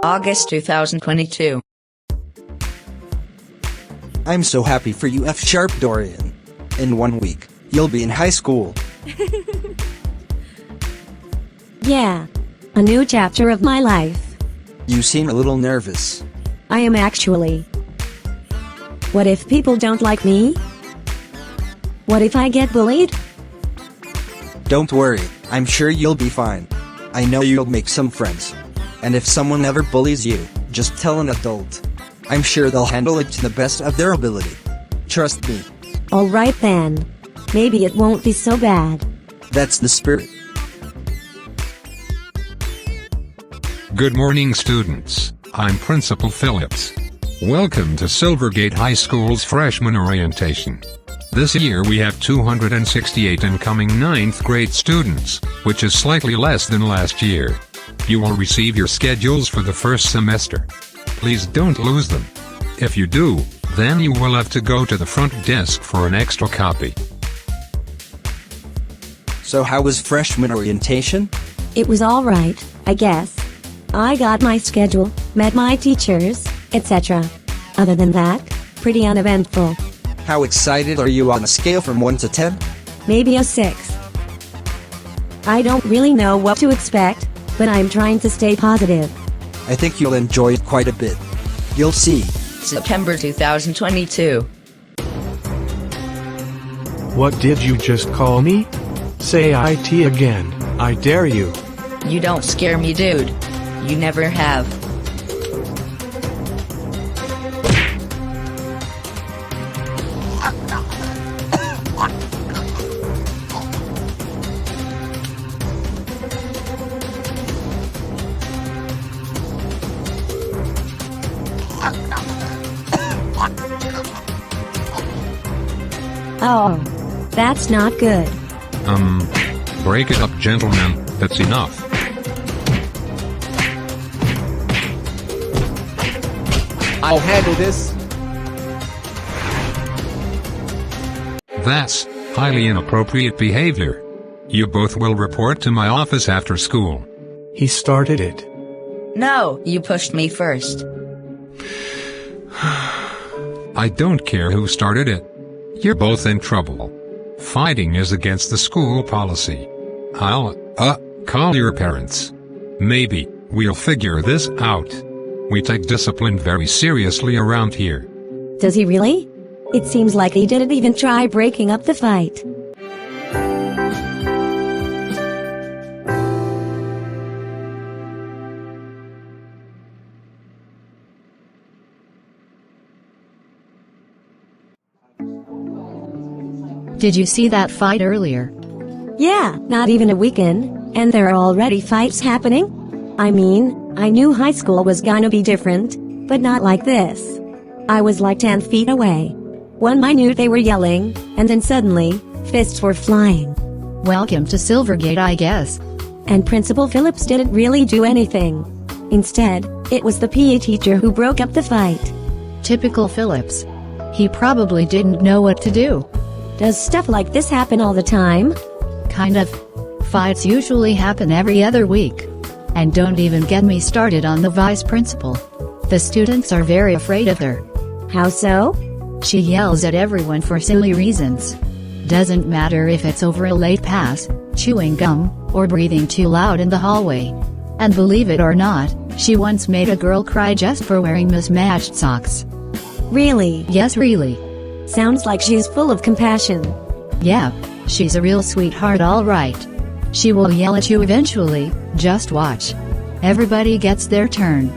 August 2022. I'm so happy for you, F-sharp Dorian. In 1 week, you'll be in high school. Yeah. A new chapter of my life. You seem a little nervous. I am actually. What if people don't like me? What if I get bullied? Don't worry, I'm sure you'll be fine. I know you'll make some friends. And if someone ever bullies you, just tell an adult. I'm sure they'll handle it to the best of their ability. Trust me. Alright then. Maybe it won't be so bad. That's the spirit. Good morning, students. I'm Principal Phillips. Welcome to Silvergate High School's freshman orientation. This year we have 268 incoming 9th grade students, which is slightly less than last year. You will receive your schedules for the first semester. Please don't lose them. If you do, then you will have to go to the front desk for an extra copy. So how was freshman orientation? It was alright, I guess. I got my schedule, met my teachers, etc. Other than that, pretty uneventful. How excited are you on a scale from 1 to 10? Maybe a 6. I don't really know what to expect, but I'm trying to stay positive. I think you'll enjoy it quite a bit. You'll see. September 2022. What did you just call me? Say IT again, I dare you. You don't scare me, dude. You never have. Oh. That's not good. Break it up, gentlemen. That's enough. I'll handle this. That's highly inappropriate behavior. You both will report to my office after school. He started it. No, you pushed me first. I don't care who started it. You're both in trouble. Fighting is against the school policy. I'll, call your parents. Maybe we'll figure this out. We take discipline very seriously around here. Does he really? It seems like he didn't even try breaking up the fight. Did you see that fight earlier? Yeah, not even a weekend, and there are already fights happening? I mean, I knew high school was gonna be different, but not like this. I was like 10 feet away. One minute they were yelling, and then suddenly, fists were flying. Welcome to Silvergate, I guess. And Principal Phillips didn't really do anything. Instead, it was the PE teacher who broke up the fight. Typical Phillips. He probably didn't know what to do. Does stuff like this happen all the time? Kind of. Fights usually happen every other week. And don't even get me started on the vice principal. The students are very afraid of her. How so? She yells at everyone for silly reasons. Doesn't matter if it's over a late pass, chewing gum, or breathing too loud in the hallway. And believe it or not, she once made a girl cry just for wearing mismatched socks. Really? Yes, really. Sounds like she's full of compassion. Yeah, she's a real sweetheart, alright. She will yell at you eventually, just watch. Everybody gets their turn.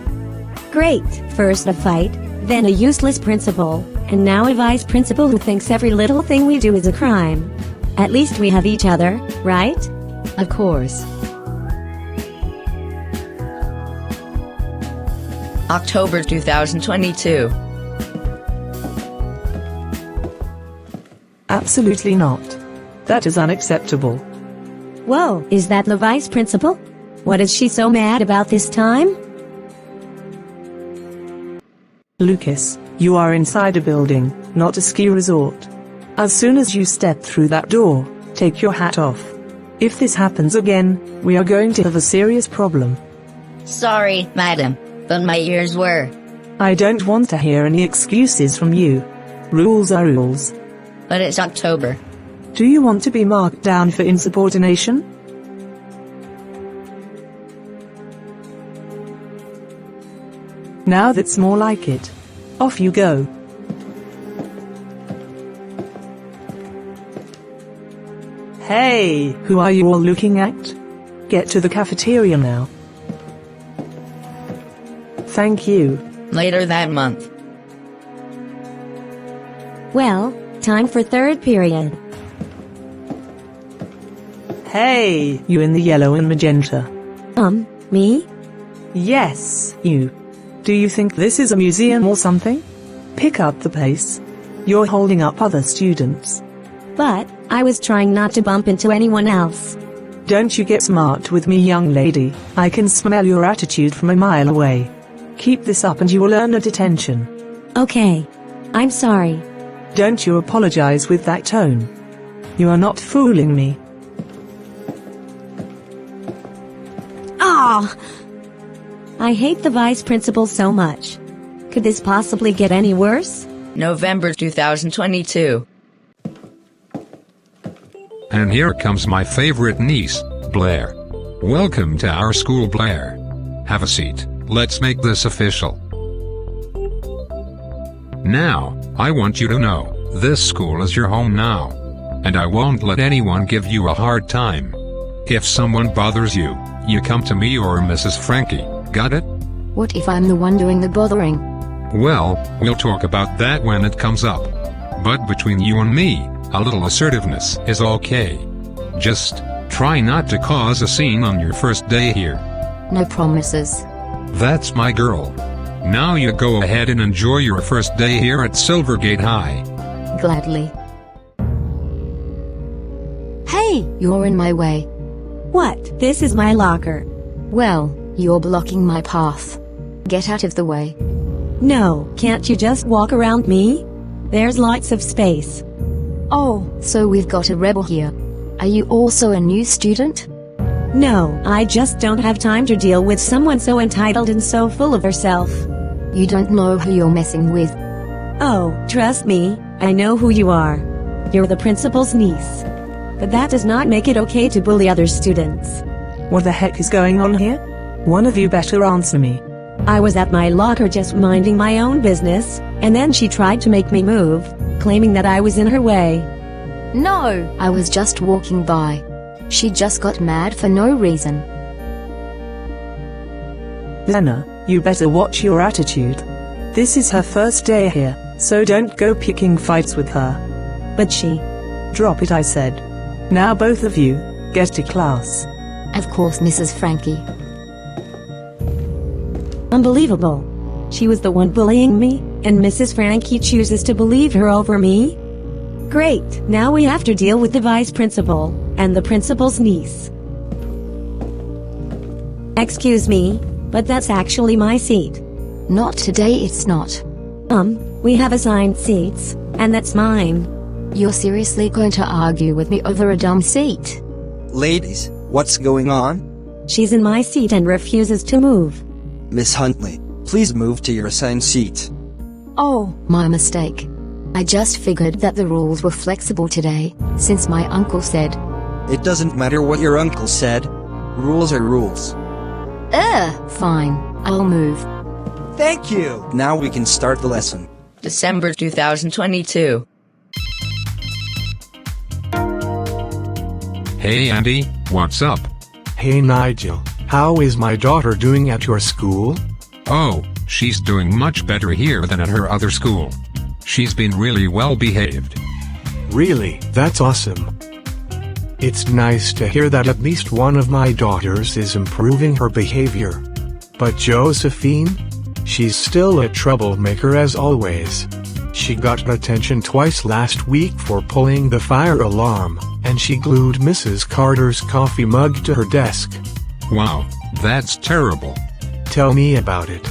Great, first a fight, then a useless principal, and now a vice principal who thinks every little thing we do is a crime. At least we have each other, right? Of course. October 2022. Absolutely not. That is unacceptable. Whoa, is that the vice principal? What is she so mad about this time? Lucas, you are inside a building, not a ski resort. As soon as you step through that door, take your hat off. If this happens again, we are going to have a serious problem. Sorry, madam. But my ears were. I don't want to hear any excuses from you. Rules are rules. But it's October. Do you want to be marked down for insubordination? Now that's more like it. Off you go. Hey, who are you all looking at? Get to the cafeteria now. Thank you. Later that month. Well, time for third period. Hey, you in the yellow and magenta. Me? Yes, you. Do you think this is a museum or something? Pick up the pace. You're holding up other students. But, I was trying not to bump into anyone else. Don't you get smart with me, young lady. I can smell your attitude from a mile away. Keep this up and you will earn a detention. Okay. I'm sorry. Don't you apologize with that tone. You are not fooling me. Ah! I hate the vice principal so much. Could this possibly get any worse? November 2022. And here comes my favorite niece, Blair. Welcome to our school, Blair. Have a seat. Let's make this official. Now, I want you to know, this school is your home now. And I won't let anyone give you a hard time. If someone bothers you, you come to me or Mrs. Frankie, got it? What if I'm the one doing the bothering? Well, we'll talk about that when it comes up. But between you and me, a little assertiveness is okay. Just try not to cause a scene on your first day here. No promises. That's my girl. Now you go ahead and enjoy your first day here at Silvergate High. Gladly. Hey, you're in my way. What? This is my locker. Well, you're blocking my path. Get out of the way. No, can't you just walk around me? There's lots of space. Oh, so we've got a rebel here. Are you also a new student? No, I just don't have time to deal with someone so entitled and so full of herself. You don't know who you're messing with. Oh, trust me, I know who you are. You're the principal's niece. But that does not make it okay to bully other students. What the heck is going on here? One of you better answer me. I was at my locker just minding my own business, and then she tried to make me move, claiming that I was in her way. No, I was just walking by. She just got mad for no reason. Lena, you better watch your attitude. This is her first day here, so don't go picking fights with her. But she... Drop it, I said. Now both of you, get to class. Of course, Mrs. Frankie. Unbelievable. She was the one bullying me, and Mrs. Frankie chooses to believe her over me? Great, now we have to deal with the vice principal, and the principal's niece. Excuse me, but that's actually my seat. Not today, it's not. We have assigned seats, and that's mine. You're seriously going to argue with me over a dumb seat? Ladies, what's going on? She's in my seat and refuses to move. Miss Huntley, please move to your assigned seat. Oh, my mistake. I just figured that the rules were flexible today, since my uncle said. It doesn't matter what your uncle said. Rules are rules. Fine, I'll move. Thank you! Now we can start the lesson. December 2022. Hey Andy, what's up? Hey Nigel, how is my daughter doing at your school? Oh, she's doing much better here than at her other school. She's been really well behaved. Really, that's awesome. It's nice to hear that at least one of my daughters is improving her behavior. But Josephine? She's still a troublemaker as always. She got attention twice last week for pulling the fire alarm, and she glued Mrs. Carter's coffee mug to her desk. Wow, that's terrible. Tell me about it.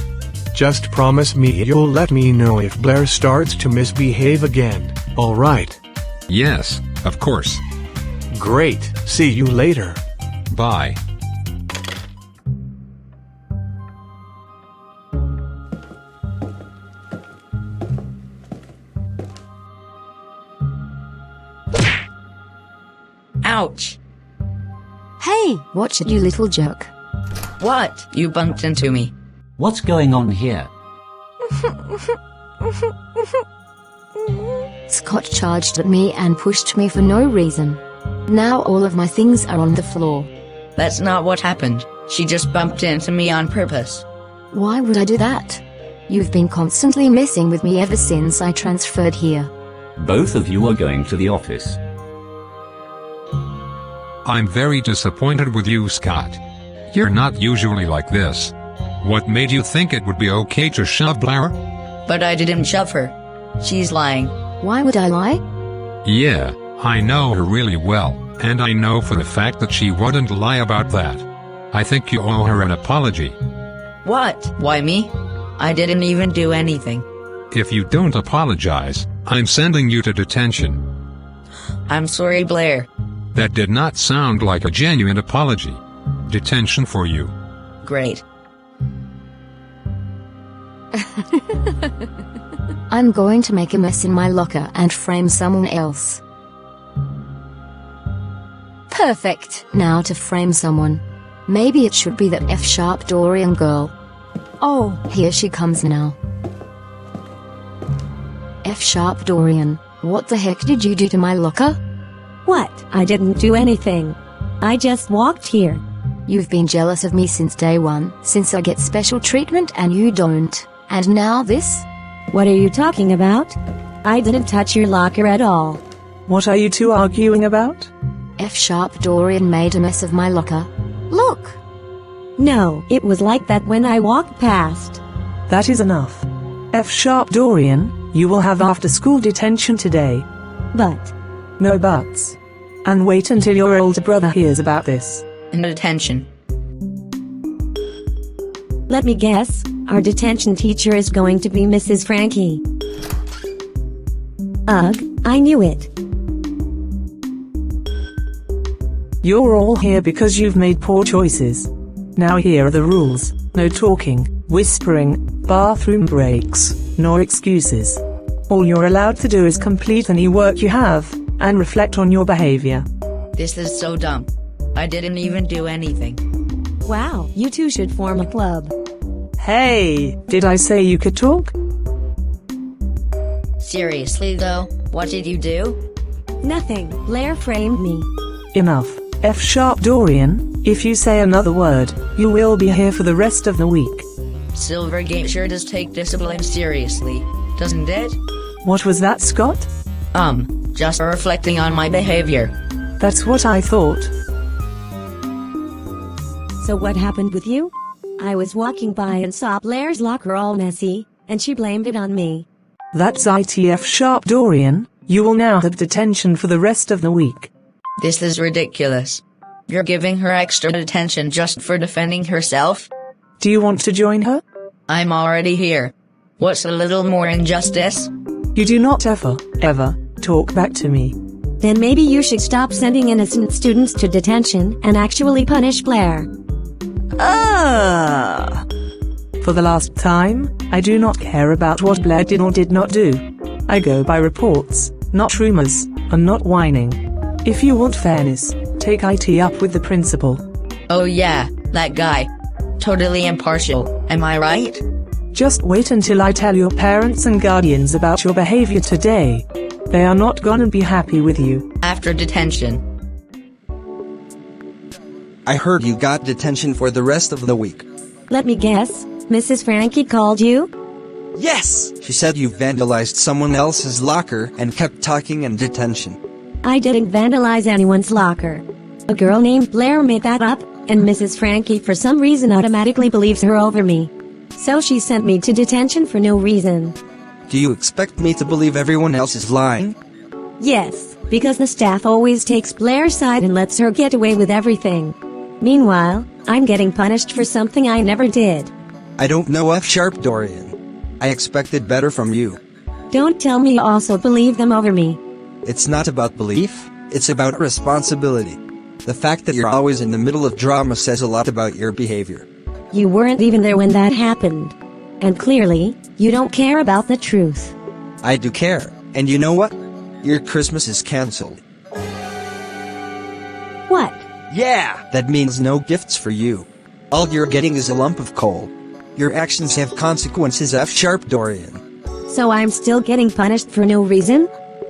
Just promise me you'll let me know if Blair starts to misbehave again, alright? Yes, of course. Great, see you later. Ouch! Hey, watch it, you little jerk. What? You bumped into me. What's going on here? Scott charged at me and pushed me for no reason. Now all of my things are on the floor. That's not what happened. She just bumped into me on purpose. Why would I do that? You've been constantly messing with me ever since I transferred here. Both of you are going to the office. I'm very disappointed with you, Scott. You're not usually like this. What made you think it would be okay to shove Blair? But I didn't shove her. She's lying. Why would I lie? Yeah, I know her really well, and I know for the fact that she wouldn't lie about that. I think you owe her an apology. What? Why me? I didn't even do anything. If you don't apologize, I'm sending you to detention. I'm sorry, Blair. That did not sound like a genuine apology. Detention for you. Great. I'm going to make a mess in my locker and frame someone else. Perfect. Now to frame someone. Maybe it should be that F-sharp Dorian girl. Oh, here she comes now. F-sharp Dorian, what the heck did you do to my locker? What? I didn't do anything. I just walked here. You've been jealous of me since day one, since I get special treatment and you don't. And now this? What are you talking about? I didn't touch your locker at all. What are you two arguing about? F-sharp Dorian made a mess of my locker. Look! No, it was like that when I walked past. That is enough. F-sharp Dorian, you will have after-school detention today. But No buts. And wait until your older brother hears about this. In detention. let me guess, our detention teacher is going to be Mrs. Frankie. Ugh, I knew it. You're all here because you've made poor choices. Now here are the rules. No talking, whispering, bathroom breaks, nor excuses. All you're allowed to do is complete any work you have, and reflect on your behavior. This is so dumb. I didn't even do anything. Wow, you two should form a club. Hey, did I say you could talk? Seriously though, what did you do? Nothing, Blair framed me. Enough. F-sharp Dorian, if you say another word, you will be here for the rest of the week. Silvergate sure does take discipline seriously, doesn't it? What was that, Scott? Just reflecting on my behavior. That's what I thought. So what happened with you? I was walking by and saw Blair's locker all messy, and she blamed it on me. That's ITF sharp Dorian, you will now have detention for the rest of the week. This is ridiculous. You're giving her extra detention just for defending herself? Do you want to join her? I'm already here. What's a little more injustice? You do not ever, talk back to me. Then maybe you should stop sending innocent students to detention and actually punish Blair. For the last time, I do not care about what Blair did or did not do. I go by reports, not rumors, and not whining. If you want fairness, take IT up with the principal. Oh yeah, that guy. Totally impartial, am I right? Just wait until I tell your parents and guardians about your behavior today. They are not gonna be happy with you. After detention. I heard you got detention for the rest of the week. Let me guess, Mrs. Frankie called you? Yes! She said you vandalized someone else's locker and kept talking in detention. I didn't vandalize anyone's locker. A girl named Blair made that up, and Mrs. Frankie for some reason automatically believes her over me. So she sent me to detention for no reason. Do you expect me to believe everyone else is lying? Yes, because the staff always takes Blair's side and lets her get away with everything. Meanwhile, I'm getting punished for something I never did. I don't know F-sharp Dorian. I expected better from you. Don't tell me you also believe them over me. It's not about belief, it's about responsibility. The fact that you're always in the middle of drama says a lot about your behavior. You weren't even there when that happened. And clearly, you don't care about the truth. I do care, and you know what? Your Christmas is cancelled. Yeah! That means no gifts for you. All you're getting is a lump of coal. Your actions have consequences, F sharp Dorian. So I'm still getting punished for no reason?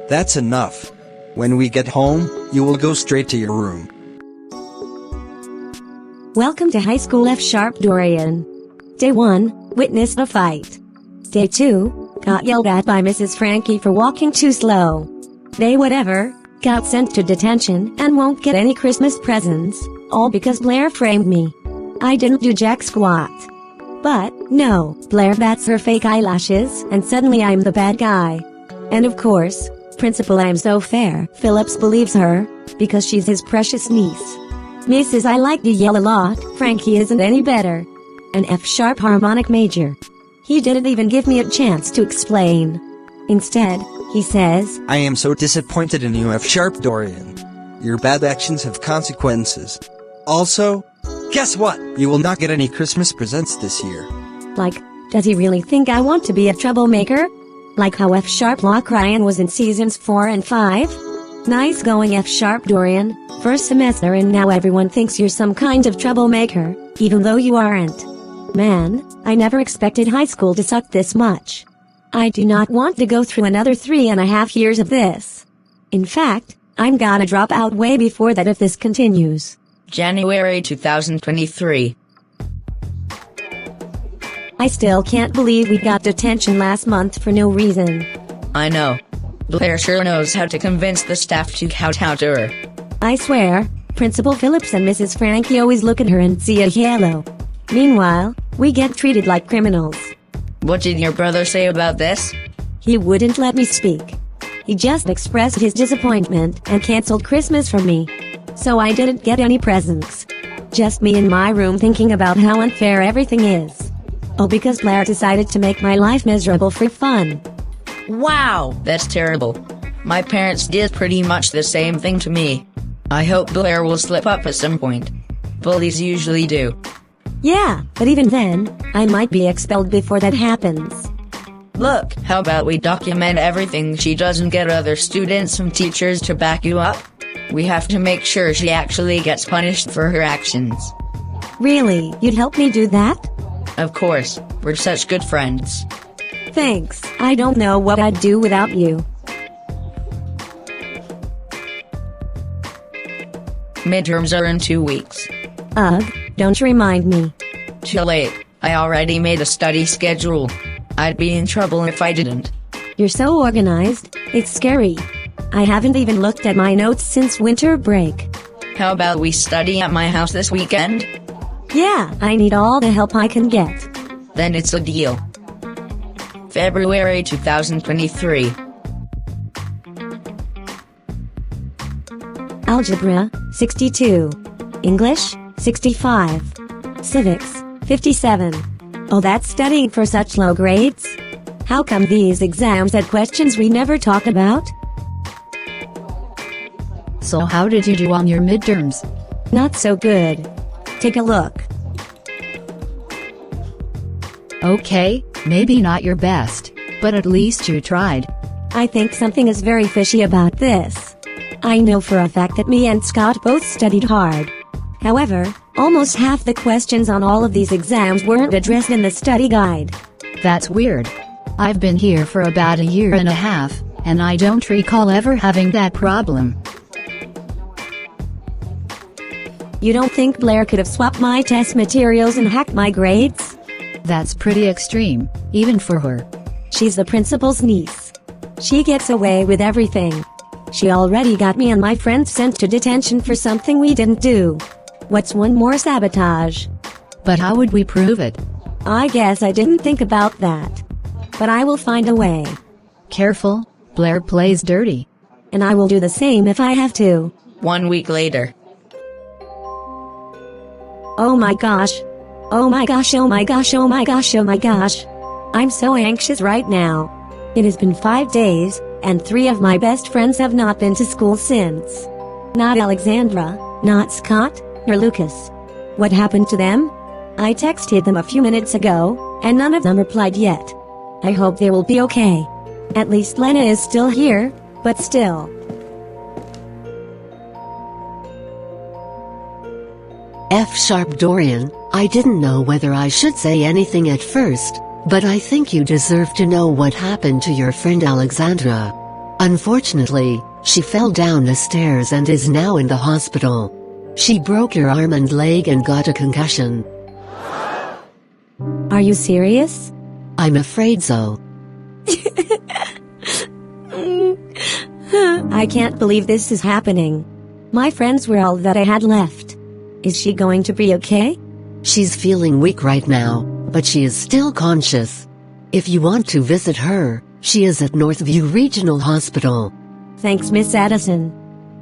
That's enough. When we get home, you will go straight to your room. Welcome to high school, F sharp Dorian. Day 1, witnessed a fight. Day 2, got yelled at by Mrs. Frankie for walking too slow. Day whatever, got sent to detention and won't get any Christmas presents, all because Blair framed me. I didn't do jack squat. But, no, Blair bats her fake eyelashes and suddenly I'm the bad guy. And of course, Principal I'm so fair, Phillips believes her, because she's his precious niece. Mrs. I like to yell a lot, Frankie isn't any better. An F sharp harmonic major. He didn't even give me a chance to explain. Instead, he says, I am so disappointed in you, F sharp Dorian. Your bad actions have consequences. Also, guess what? You will not get any Christmas presents this year. Like, does he really think I want to be a troublemaker? Like how F sharp Lock Ryan was in seasons 4 and 5? Nice going, F sharp Dorian. First semester and now everyone thinks you're some kind of troublemaker, even though you aren't. Man, I never expected high school to suck this much. I do not want to go through another 3.5 years of this. In fact, I'm gonna drop out way before that if this continues. January 2023. I still can't believe we got detention last month for no reason. I know. Blair sure knows how to convince the staff to kowtow to her. I swear, Principal Phillips and Mrs. Frankie always look at her and see a yellow. Meanwhile, we get treated like criminals. What did your brother say about this? He wouldn't let me speak. He just expressed his disappointment and canceled Christmas for me. So I didn't get any presents. Just me in my room thinking about how unfair everything is. All because Blair decided to make my life miserable for fun. Wow, that's terrible. My parents did pretty much the same thing to me. I hope Blair will slip up at some point. Bullies usually do. Yeah, but even then, I might be expelled before that happens. Look, how about we document everything she does and get other students and teachers to back you up? We have to make sure she actually gets punished for her actions. Really, you'd help me do that? Of course, we're such good friends. Thanks, I don't know what I'd do without you. Midterms are in 2 weeks. Ugh, don't remind me. Too late, I already made a study schedule. I'd be in trouble if I didn't. You're so organized, it's scary. I haven't even looked at my notes since winter break. How about we study at my house this weekend? Yeah, I need all the help I can get. Then it's a deal. February 2023. Algebra, 62. English, 65. Civics, 57. Oh, that's studying for such low grades? How come these exams had questions we never talk about? So how did you do on your midterms? Not so good. Take a look. Okay, maybe not your best, but at least you tried. I think something is very fishy about this. I know for a fact that me and Scott both studied hard. However, almost half the questions on all of these exams weren't addressed in the study guide. That's weird. I've been here for about 1.5 years, and I don't recall ever having that problem. You don't think Blair could have swapped my test materials and hacked my grades? That's pretty extreme, even for her. She's the principal's niece. She gets away with everything. She already got me and my friends sent to detention for something we didn't do. What's one more sabotage? But how would we prove it? I guess I didn't think about that. But I will find a way. Careful, Blair plays dirty. And I will do the same if I have to. 1 week later. Oh my gosh. Oh my gosh, oh my gosh, oh my gosh, oh my gosh. I'm so anxious right now. It has been 5 days, and 3 of my best friends have not been to school since. Not Alexandra, not Scott, nor Lucas. What happened to them? I texted them a few minutes ago, and none of them replied yet. I hope they will be okay. At least Lena is still here, but still. F# Dorian, I didn't know whether I should say anything at first, but I think you deserve to know what happened to your friend Alexandra. Unfortunately, she fell down the stairs and is now in the hospital. She broke her arm and leg and got a concussion. Are you serious? I'm afraid so. I can't believe this is happening. My friends were all that I had left. Is she going to be okay? She's feeling weak right now, but she is still conscious. If you want to visit her, she is at Northview Regional Hospital. Thanks, Miss Addison.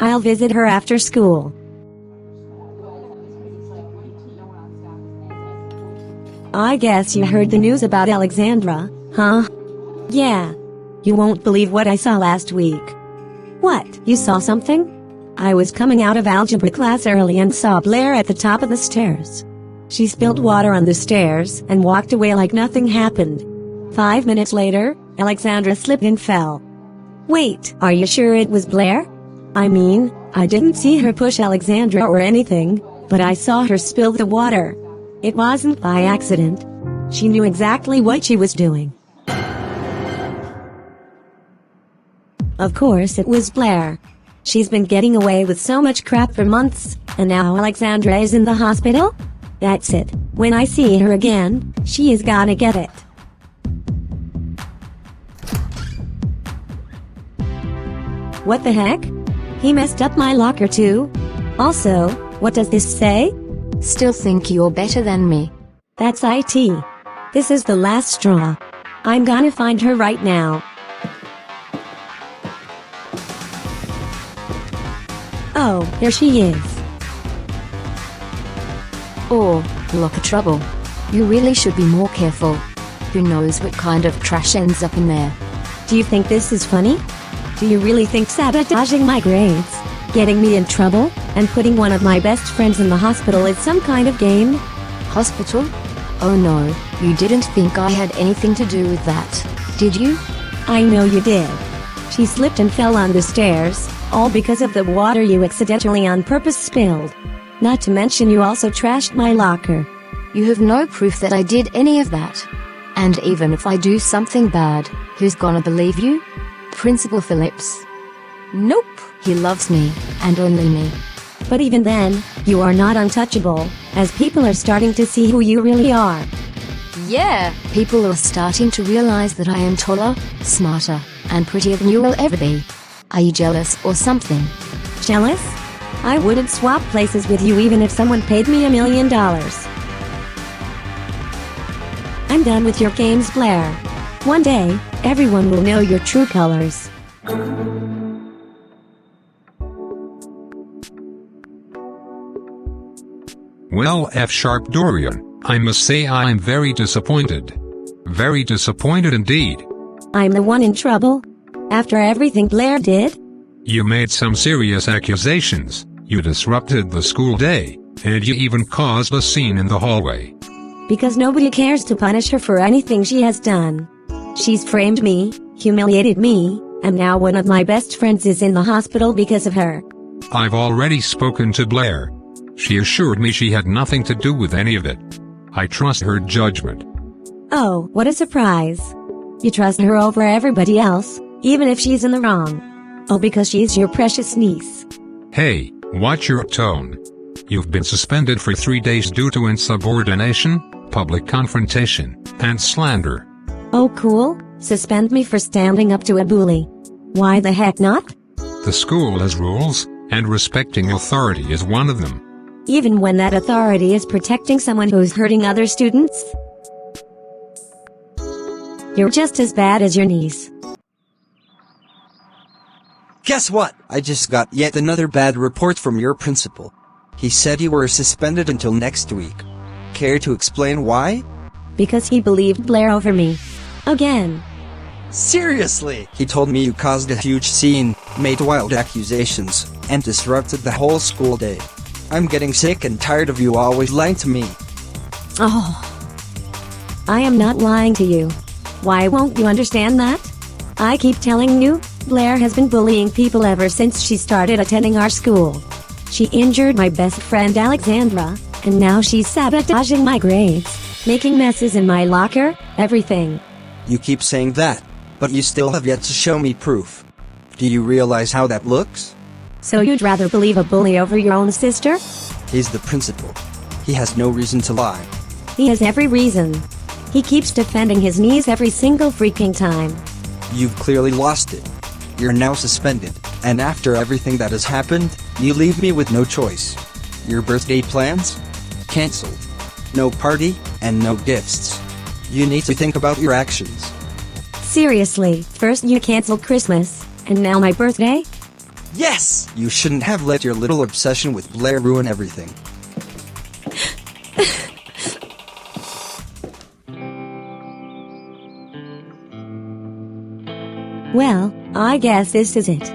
I'll visit her after school. I guess you heard the news about Alexandra, huh? Yeah. You won't believe what I saw last week. What? You saw something? I was coming out of algebra class early and saw Blair at the top of the stairs. She spilled water on the stairs and walked away like nothing happened. 5 minutes later, Alexandra slipped and fell. Wait, are you sure it was Blair? I mean, I didn't see her push Alexandra or anything, but I saw her spill the water. It wasn't by accident. She knew exactly what she was doing. Of course it was Blair. She's been getting away with so much crap for months, and now Alexandra is in the hospital? That's it. When I see her again, she is gonna get it. What the heck? He messed up my locker too? Also, what does this say? Still think you're better than me. That's IT. This is the last straw. I'm gonna find her right now. Oh, here she is. Oh, look of trouble. You really should be more careful. Who knows what kind of trash ends up in there? Do you think this is funny? Do you really think sabotaging my grades, getting me in trouble, and putting one of my best friends in the hospital is some kind of game? Hospital? Oh no, you didn't think I had anything to do with that, did you? I know you did. She slipped and fell on the stairs, all because of the water you accidentally on purpose spilled. Not to mention you also trashed my locker. You have no proof that I did any of that. And even if I do something bad, who's gonna believe you? Principal Phillips. Nope, he loves me, and only me. But even then, you are not untouchable, as people are starting to see who you really are. Yeah, people are starting to realize that I am taller, smarter, and prettier than you will ever be. Are you jealous or something? Jealous? I wouldn't swap places with you even if someone paid me $1 million. I'm done with your games, Blair. One day, everyone will know your true colors. Well, F# Dorian, I must say I'm very disappointed. Very disappointed indeed. I'm the one in trouble? After everything Blair did? You made some serious accusations, you disrupted the school day, and you even caused a scene in the hallway. Because nobody cares to punish her for anything she has done. She's framed me, humiliated me, and now one of my best friends is in the hospital because of her. I've already spoken to Blair. She assured me she had nothing to do with any of it. I trust her judgment. Oh, what a surprise. You trust her over everybody else, even if she's in the wrong. Oh, because she's your precious niece. Hey, watch your tone. You've been suspended for 3 days due to insubordination, public confrontation, and slander. Oh cool, suspend me for standing up to a bully. Why the heck not? The school has rules, and respecting authority is one of them. Even when that authority is protecting someone who's hurting other students? You're just as bad as your niece. Guess what? I just got yet another bad report from your principal. He said you were suspended until next week. Care to explain why? Because he believed Blair over me. Again. Seriously? He told me you caused a huge scene, made wild accusations, and disrupted the whole school day. I'm getting sick and tired of you always lying to me. Oh. I am not lying to you. Why won't you understand that? I keep telling you, Blair has been bullying people ever since she started attending our school. She injured my best friend Alexandra, And now she's sabotaging my grades, making messes in my locker, everything. You keep saying that, but you still have yet to show me proof. Do you realize how that looks? So you'd rather believe a bully over your own sister? He's the principal. He has no reason to lie. He has every reason. He keeps defending his niece every single freaking time. You've clearly lost it. You're now suspended, and after everything that has happened, you leave me with no choice. Your birthday plans? Cancelled. No party, and no gifts. You need to think about your actions. Seriously, first you canceled Christmas, and now my birthday? Yes! You shouldn't have let your little obsession with Blair ruin everything. Well, I guess this is it.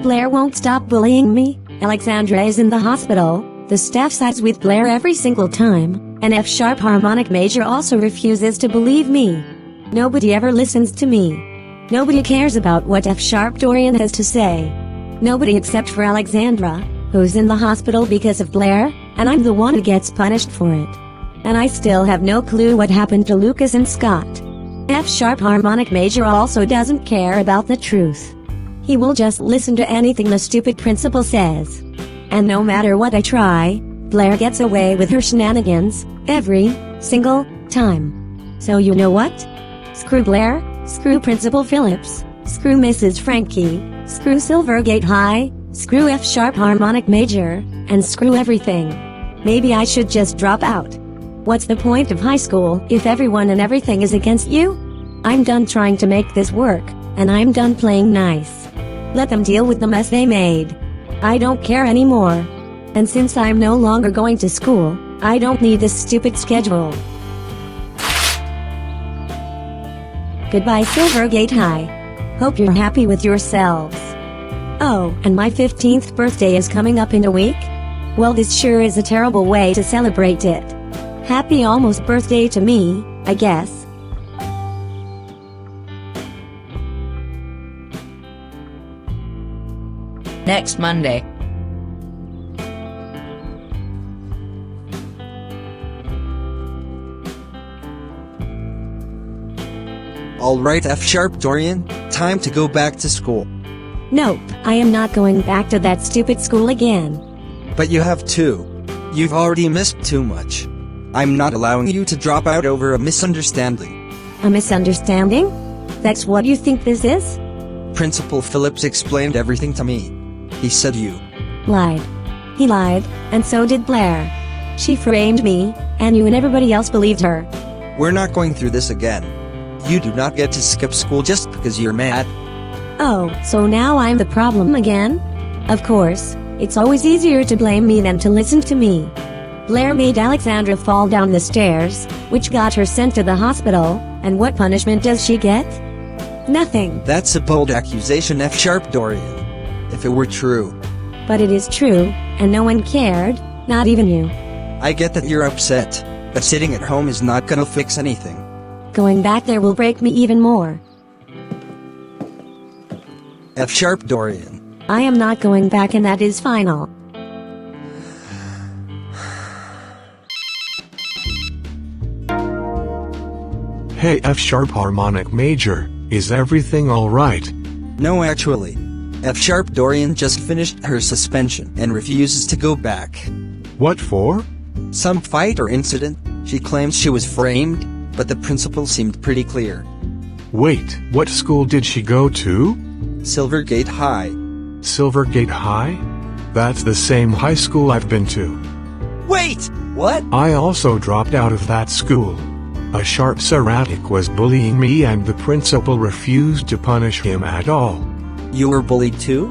Blair won't stop bullying me, Alexandra is in the hospital, the staff sides with Blair every single time, and F-sharp harmonic major also refuses to believe me. Nobody ever listens to me. Nobody cares about what F-sharp Dorian has to say. Nobody except for Alexandra, who's in the hospital because of Blair, and I'm the one who gets punished for it. And I still have no clue what happened to Lucas and Scott. F-sharp harmonic major also doesn't care about the truth. He will just listen to anything the stupid principal says. And no matter what I try, Blair gets away with her shenanigans, every single time. So you know what? Screw Blair, screw Principal Phillips, screw Mrs. Frankie, screw Silvergate High, screw F-sharp harmonic major, and screw everything. Maybe I should just drop out. What's the point of high school if everyone and everything is against you? I'm done trying to make this work, and I'm done playing nice. Let them deal with the mess they made. I don't care anymore. And since I'm no longer going to school, I don't need this stupid schedule. Goodbye, Silvergate High. Hope you're happy with yourselves. Oh, and my 15th birthday is coming up in a week? Well, this sure is a terrible way to celebrate it. Happy almost birthday to me, I guess. Next Monday. Alright, F-sharp Dorian, time to go back to school. Nope, I am not going back to that stupid school again. But you have to. You've already missed too much. I'm not allowing you to drop out over a misunderstanding. A misunderstanding? That's what you think this is? Principal Phillips explained everything to me. He said you lied. He lied, and so did Blair. She framed me, and you and everybody else believed her. We're not going through this again. You do not get to skip school just because you're mad. Oh, so now I'm the problem again? Of course, it's always easier to blame me than to listen to me. Blair made Alexandra fall down the stairs, which got her sent to the hospital, and what punishment does she get? Nothing. That's a bold accusation, F-sharp Dorian. If it were true. But it is true, and no one cared, not even you. I get that you're upset, but sitting at home is not gonna fix anything. Going back there will break me even more. F-sharp Dorian. I am not going back, and that is final. Hey F-sharp harmonic major, is everything alright? No, actually. F-sharp Dorian just finished her suspension and refuses to go back. What for? Some fight or incident. She claims she was framed, but the principal seemed pretty clear. Wait, what school did she go to? Silvergate High. Silvergate High? That's the same high school I've been to. Wait! What? I also dropped out of that school. A sharp Seratic was bullying me and the principal refused to punish him at all. You were bullied too?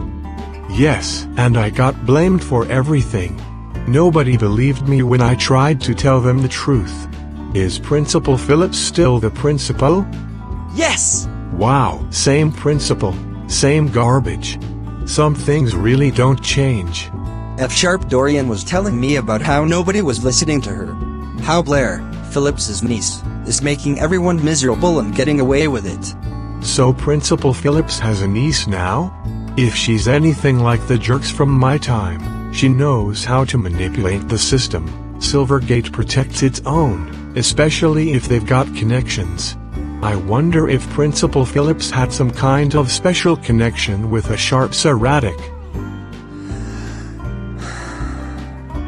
Yes, and I got blamed for everything. Nobody believed me when I tried to tell them the truth. Is Principal Phillips still the principal? Yes! Wow, same principal, same garbage. Some things really don't change. F-sharp Dorian was telling me about how nobody was listening to her. How Blair, Phillips's niece, is making everyone miserable and getting away with it. So Principal Phillips has a niece now? If she's anything like the jerks from my time, she knows how to manipulate the system. Silvergate protects its own, especially if they've got connections. I wonder if Principal Phillips had some kind of special connection with a sharp erratic.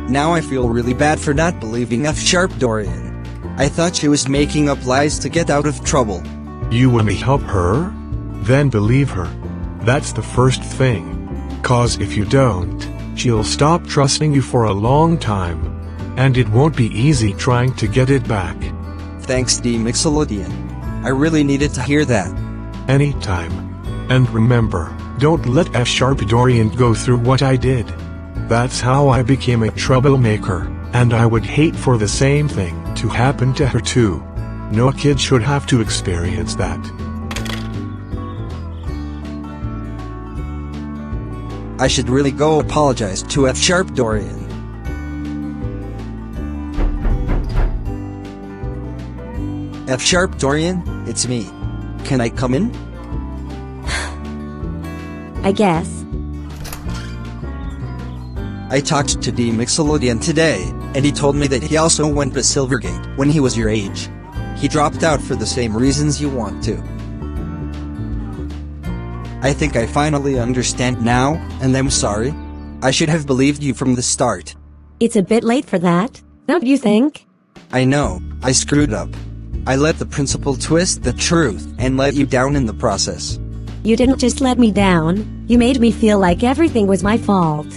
Now I feel really bad for not believing F-sharp Dorian. I thought she was making up lies to get out of trouble. You want me help her? Then believe her. That's the first thing. 'Cause if you don't, she'll stop trusting you for a long time. And it won't be easy trying to get it back. Thanks, D Mixolydian. I really needed to hear that. Anytime. And remember, don't let F-sharp Dorian go through what I did. That's how I became a troublemaker, and I would hate for the same thing to happen to her too. No kid should have to experience that. I should really go apologize to F-sharp Dorian. F-sharp Dorian, it's me. Can I come in? I guess. I talked to D Mixolydian today, and he told me that he also went to Silvergate when he was your age. He dropped out for the same reasons you want to. I think I finally understand now, and I'm sorry. I should have believed you from the start. It's a bit late for that, don't you think? I know, I screwed up. I let the principal twist the truth and let you down in the process. You didn't just let me down, you made me feel like everything was my fault.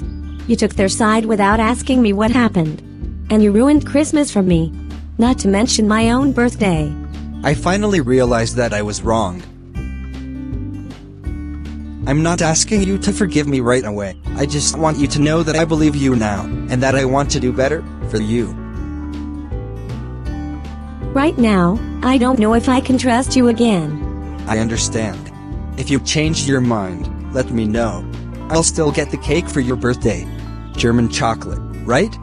You took their side without asking me what happened. And you ruined Christmas for me. Not to mention my own birthday. I finally realized that I was wrong. I'm not asking you to forgive me right away. I just want you to know that I believe you now, and that I want to do better for you. Right now, I don't know if I can trust you again. I understand. If you changed your mind, let me know. I'll still get the cake for your birthday. German chocolate, right?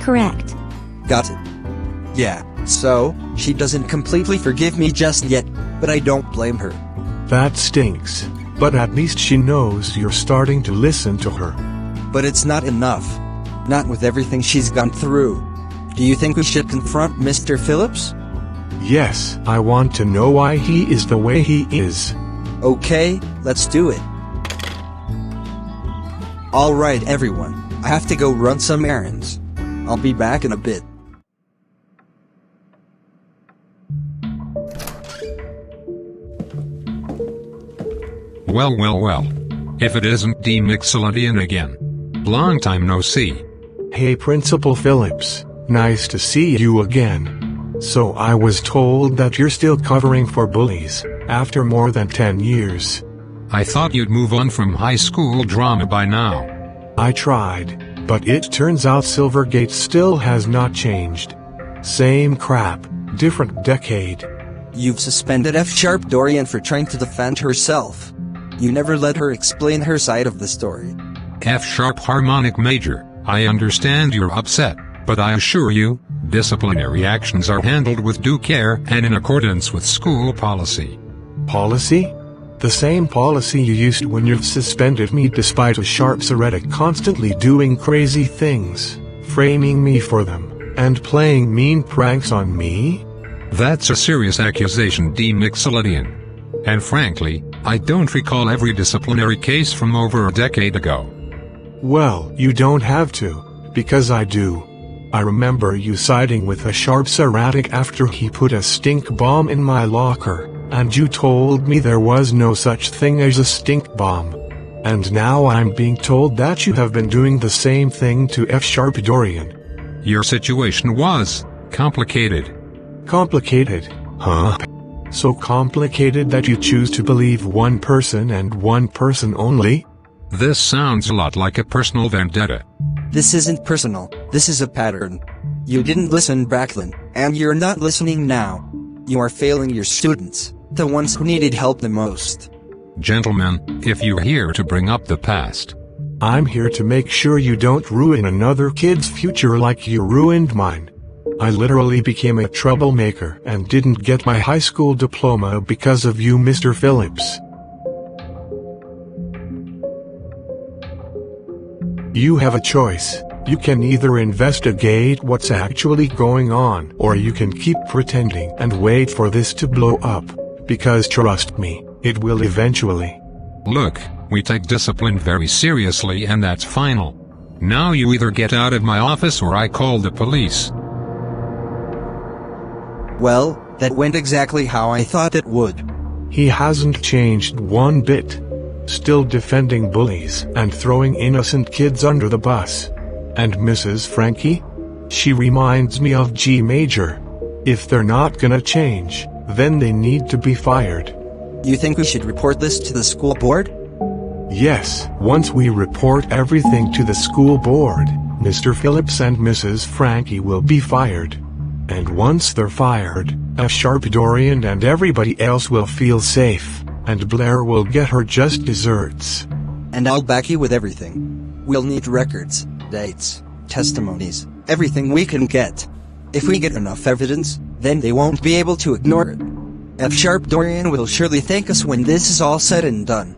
Correct. Got it. Yeah, so, she doesn't completely forgive me just yet, but I don't blame her. That stinks. But at least she knows you're starting to listen to her. But it's not enough. Not with everything she's gone through. Do you think we should confront Mr. Phillips? Yes, I want to know why he is the way he is. Okay, let's do it. Alright everyone, I have to go run some errands. I'll be back in a bit. Well. If it isn't D Mixolydian again. Long time no see. Hey Principal Phillips, nice to see you again. So I was told that you're still covering for bullies, after more than 10 years. I thought you'd move on from high school drama by now. I tried, but it turns out Silvergate still has not changed. Same crap, different decade. You've suspended F-sharp Dorian for trying to defend herself. You never let her explain her side of the story. F-sharp harmonic major, I understand you're upset, but I assure you, disciplinary actions are handled with due care and in accordance with school policy. Policy? The same policy you used when you suspended me despite a sharp heretic constantly doing crazy things, framing me for them, and playing mean pranks on me? That's a serious accusation, D Mixolydian. And frankly, I don't recall every disciplinary case from over a decade ago. Well, you don't have to, because I do. I remember you siding with a sharp heretic after he put a stink bomb in my locker, and you told me there was no such thing as a stink bomb. And now I'm being told that you have been doing the same thing to F-sharp Dorian. Your situation was complicated. Complicated, huh? So complicated that you choose to believe one person and one person only? This sounds a lot like a personal vendetta. This isn't personal, this is a pattern. You didn't listen back then, and you're not listening now. You are failing your students, the ones who needed help the most. Gentlemen, if you're here to bring up the past, I'm here to make sure you don't ruin another kid's future like you ruined mine. I literally became a troublemaker and didn't get my high school diploma because of you, Mr. Phillips. You have a choice. You can either investigate what's actually going on, or you can keep pretending and wait for this to blow up. Because trust me, it will eventually. Look, we take discipline very seriously and that's final. Now you either get out of my office or I call the police. Well, that went exactly how I thought it would. He hasn't changed one bit. Still defending bullies and throwing innocent kids under the bus. And Mrs. Frankie? She reminds me of G Major. If they're not gonna change, then they need to be fired. You think we should report this to the school board? Yes, once we report everything to the school board, Mr. Phillips and Mrs. Frankie will be fired. And once they're fired, Dorian and everybody else will feel safe, and Blair will get her just desserts. And I'll back you with everything. We'll need records, dates, testimonies, everything we can get. If we get enough evidence, then they won't be able to ignore it. Dorian will surely thank us when this is all said and done.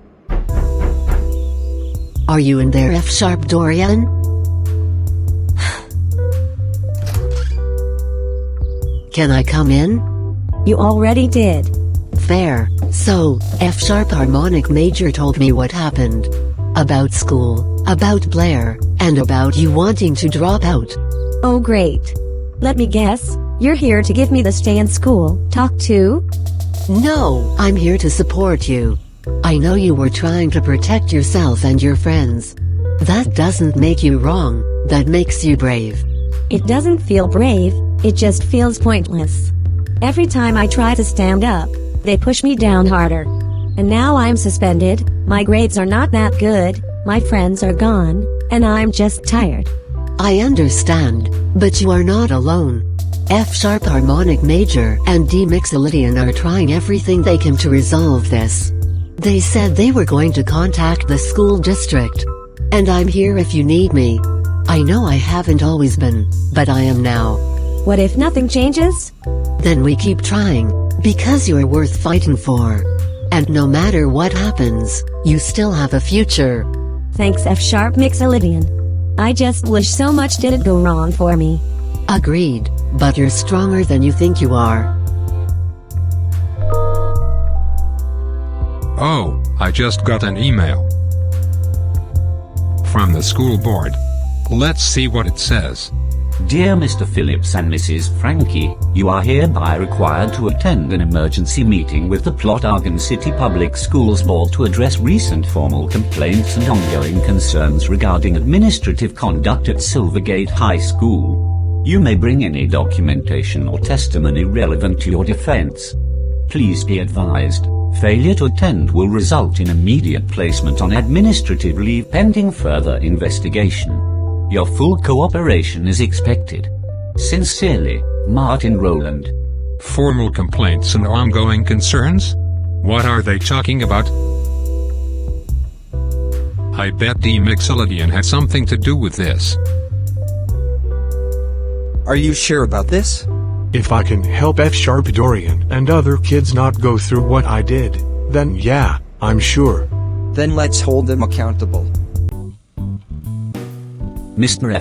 Are you in there, Dorian? Can I come in? You already did. Fair. So, Harmonic Major told me what happened. About school, about Blair, and about you wanting to drop out. Oh great. Let me guess, you're here to give me the stay in school talk too? No, I'm here to support you. I know you were trying to protect yourself and your friends. That doesn't make you wrong, that makes you brave. It doesn't feel brave, it just feels pointless. Every time I try to stand up, they push me down harder. And now I'm suspended, my grades are not that good, my friends are gone, and I'm just tired. I understand, but you are not alone. Harmonic Major and D Mixolydian are trying everything they can to resolve this. They said they were going to contact the school district. And I'm here if you need me. I know I haven't always been, but I am now. What if nothing changes? Then we keep trying, because you're worth fighting for. And no matter what happens, you still have a future. Thanks Mixolydian. I just wish so much didn't go wrong for me. Agreed, but you're stronger than you think you are. Oh, I just got an email from the school board. Let's see what it says. Dear Mr. Phillips and Mrs. Frankie, you are hereby required to attend an emergency meeting with the Plotagon City Public Schools Board to address recent formal complaints and ongoing concerns regarding administrative conduct at Silvergate High School. You may bring any documentation or testimony relevant to your defense. Please be advised, failure to attend will result in immediate placement on administrative leave pending further investigation. Your full cooperation is expected. Sincerely, Martin Rowland. Formal complaints and ongoing concerns? What are they talking about? I bet D Mixolydian had something to do with this. Are you sure about this? If I can help Dorian and other kids not go through what I did, then yeah, I'm sure. Then let's hold them accountable. Mr.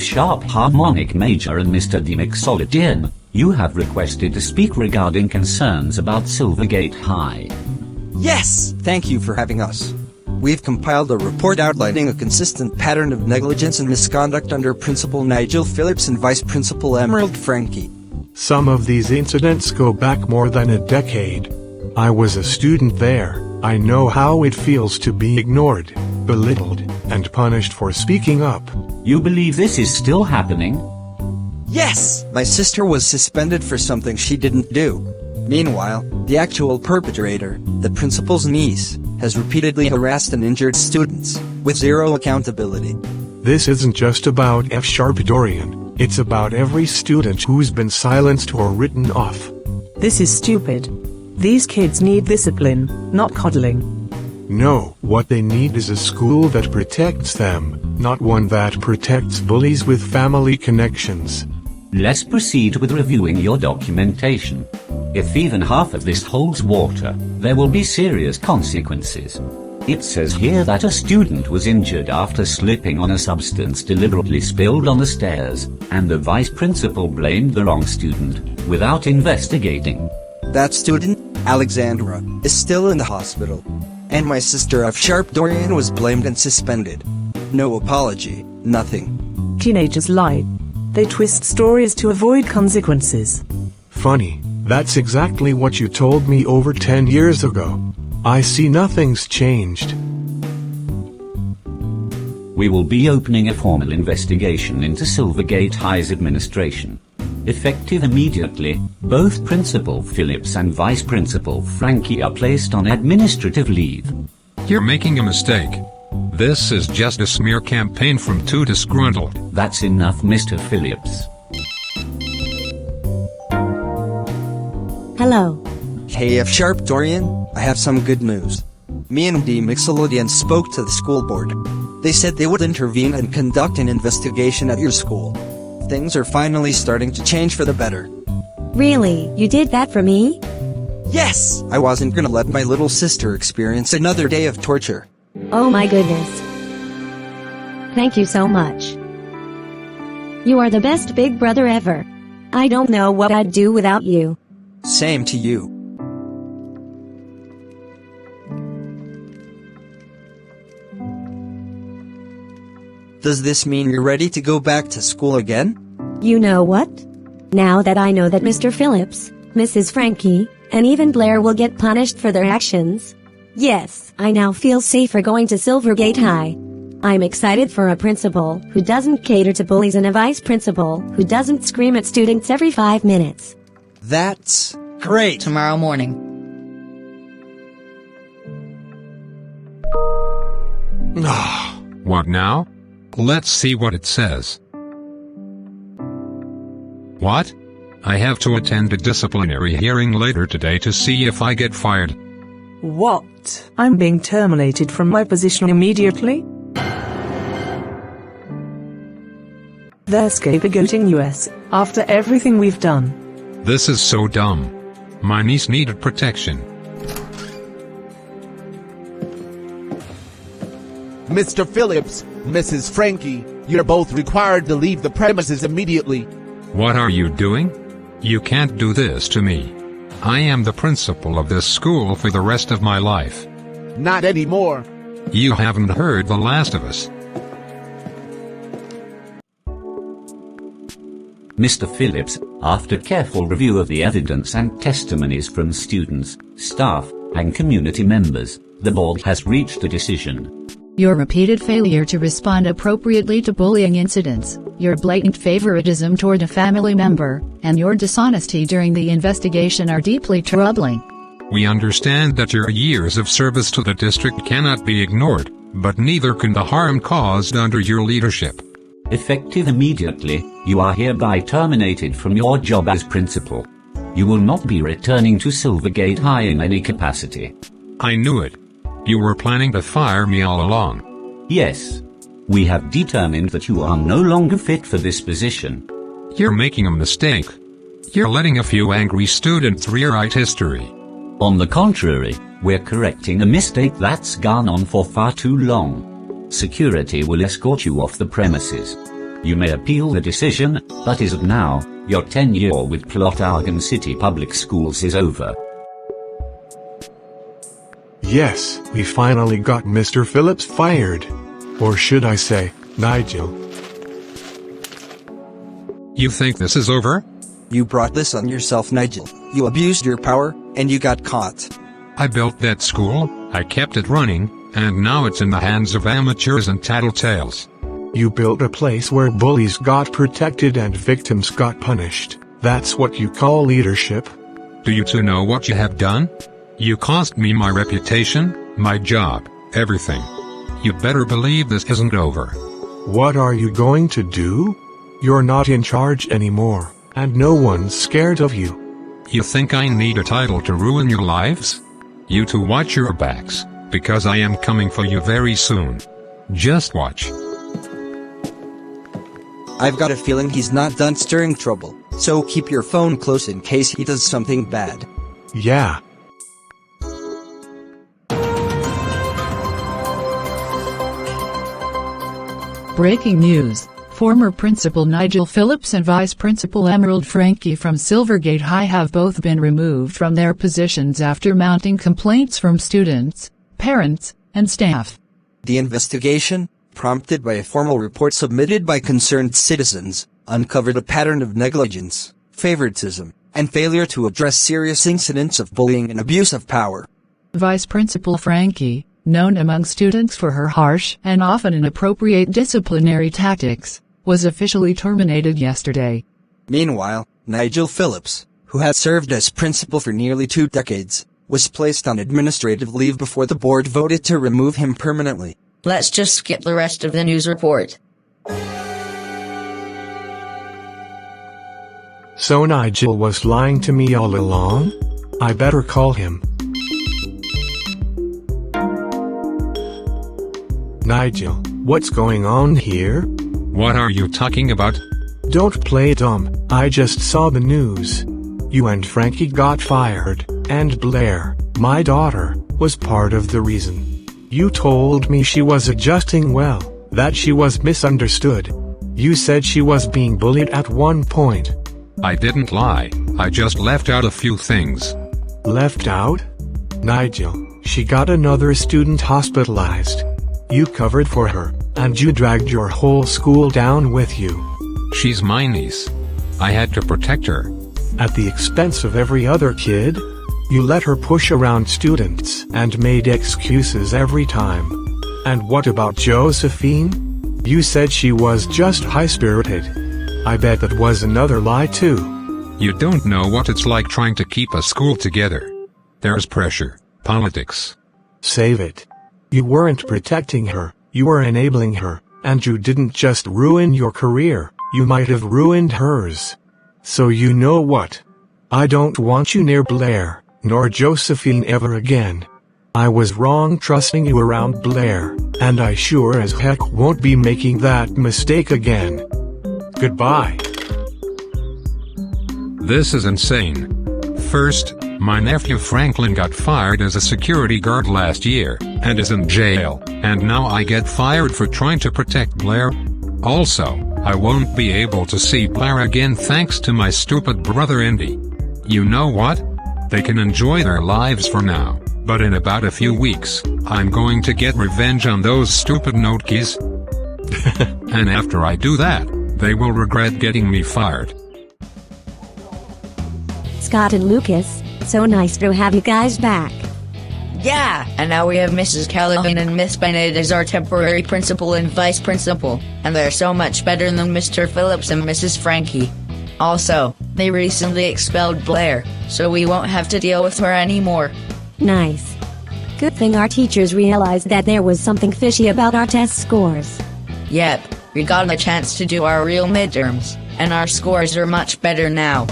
Harmonic Major and Mr. D Mixolydian, you have requested to speak regarding concerns about Silvergate High. Yes! Thank you for having us. We've compiled a report outlining a consistent pattern of negligence and misconduct under Principal Nigel Phillips and Vice Principal Emerald Frankie. Some of these incidents go back more than a decade. I was a student there. I know how it feels to be ignored, belittled, and punished for speaking up. You believe this is still happening? Yes! My sister was suspended for something she didn't do. Meanwhile, the actual perpetrator, the principal's niece, has repeatedly harassed and injured students, with zero accountability. This isn't just about Dorian, it's about every student who's been silenced or written off. This is stupid. These kids need discipline, not coddling. No, what they need is a school that protects them, not one that protects bullies with family connections. Let's proceed with reviewing your documentation. If even half of this holds water, there will be serious consequences. It says here that a student was injured after slipping on a substance deliberately spilled on the stairs, and the vice principal blamed the wrong student, without investigating. That student, Alexandra, is still in the hospital. And my sister F. Dorian was blamed and suspended. No apology, nothing. Teenagers lie. They twist stories to avoid consequences. Funny, that's exactly what you told me over 10 years ago. I see nothing's changed. We will be opening a formal investigation into Silvergate High's administration. Effective immediately, both Principal Phillips and Vice Principal Frankie are placed on administrative leave. You're making a mistake. This is just a smear campaign from two disgruntled. That's enough, Mr. Phillips. Hello. Hey F. Dorian, I have some good news. Me and D Mixolydian spoke to the school board. They said they would intervene and conduct an investigation at your school. Things are finally starting to change for the better. Really, you did that for me? Yes! I wasn't gonna let my little sister experience another day of torture. Oh my goodness. Thank you so much. You are the best big brother ever. I don't know what I'd do without you. Same to you. Does this mean you're ready to go back to school again? You know what? Now that I know that Mr. Phillips, Mrs. Frankie, and even Blair will get punished for their actions. Yes, I now feel safer going to Silvergate High. I'm excited for a principal who doesn't cater to bullies and a vice principal who doesn't scream at students every 5 minutes. That's great. Tomorrow morning. What now? Let's see what it says. What? I have to attend a disciplinary hearing later today to see if I get fired. What? I'm being terminated from my position immediately? They're scapegoating us, after everything we've done. This is so dumb. My niece needed protection. Mr. Phillips, Mrs. Frankie, you're both required to leave the premises immediately. What are you doing? You can't do this to me. I am the principal of this school for the rest of my life. Not anymore. You haven't heard the last of us. Mr. Phillips, after careful review of the evidence and testimonies from students, staff, and community members, the board has reached a decision. Your repeated failure to respond appropriately to bullying incidents, your blatant favoritism toward a family member, and your dishonesty during the investigation are deeply troubling. We understand that your years of service to the district cannot be ignored, but neither can the harm caused under your leadership. Effective immediately, you are hereby terminated from your job as principal. You will not be returning to Silvergate High in any capacity. I knew it. You were planning to fire me all along. Yes. We have determined that you are no longer fit for this position. You're making a mistake. You're letting a few angry students rewrite history. On the contrary, we're correcting a mistake that's gone on for far too long. Security will escort you off the premises. You may appeal the decision, but as of now, your tenure with Argon City Public Schools is over. Yes, we finally got Mr. Phillips fired. Or should I say, Nigel. You think this is over? You brought this on yourself, Nigel. You abused your power, and you got caught. I built that school, I kept it running, and now it's in the hands of amateurs and tattletales. You built a place where bullies got protected and victims got punished. That's what you call leadership? Do you two know what you have done? You cost me my reputation, my job, everything. You better believe this isn't over. What are you going to do? You're not in charge anymore, and no one's scared of you. You think I need a title to ruin your lives? You two watch your backs, because I am coming for you very soon. Just watch. I've got a feeling he's not done stirring trouble, so keep your phone close in case he does something bad. Yeah. Breaking news. Former Principal Nigel Phillips and Vice Principal Emerald Frankie from Silvergate High have both been removed from their positions after mounting complaints from students, parents, and staff. The investigation, prompted by a formal report submitted by concerned citizens, uncovered a pattern of negligence, favoritism, and failure to address serious incidents of bullying and abuse of power. Vice Principal Frankie, known among students for her harsh and often inappropriate disciplinary tactics, was officially terminated yesterday. Meanwhile, Nigel Phillips, who had served as principal for nearly 2 decades, was placed on administrative leave before the board voted to remove him permanently. Let's just skip the rest of the news report. So Nigel was lying to me all along? I better call him. Nigel, what's going on here? What are you talking about? Don't play dumb, I just saw the news. You and Frankie got fired, and Blair, my daughter, was part of the reason. You told me she was adjusting well, that she was misunderstood. You said she was being bullied at one point. I didn't lie, I just left out a few things. Left out? Nigel, she got another student hospitalized. You covered for her, and you dragged your whole school down with you. She's my niece. I had to protect her. At the expense of every other kid? You let her push around students and made excuses every time. And what about Josephine? You said she was just high-spirited. I bet that was another lie too. You don't know what it's like trying to keep a school together. There's pressure, politics. Save it. You weren't protecting her, you were enabling her, and you didn't just ruin your career, you might have ruined hers. So you know what? I don't want you near Blair, nor Josephine ever again. I was wrong trusting you around Blair, and I sure as heck won't be making that mistake again. Goodbye. This is insane. First, my nephew Franklin got fired as a security guard last year, and is in jail, and now I get fired for trying to protect Blair. Also, I won't be able to see Blair again thanks to my stupid brother Andy. You know what? They can enjoy their lives for now, but in about a few weeks, I'm going to get revenge on those stupid notekeys. And after I do that, they will regret getting me fired. Scott and Lucas, so nice to have you guys back. Yeah, and now we have Mrs. Callahan and Miss Bennett as our temporary principal and vice principal, and they're so much better than Mr. Phillips and Mrs. Frankie. Also, they recently expelled Blair, so we won't have to deal with her anymore. Nice. Good thing our teachers realized that there was something fishy about our test scores. Yep, we got a chance to do our real midterms, and our scores are much better now.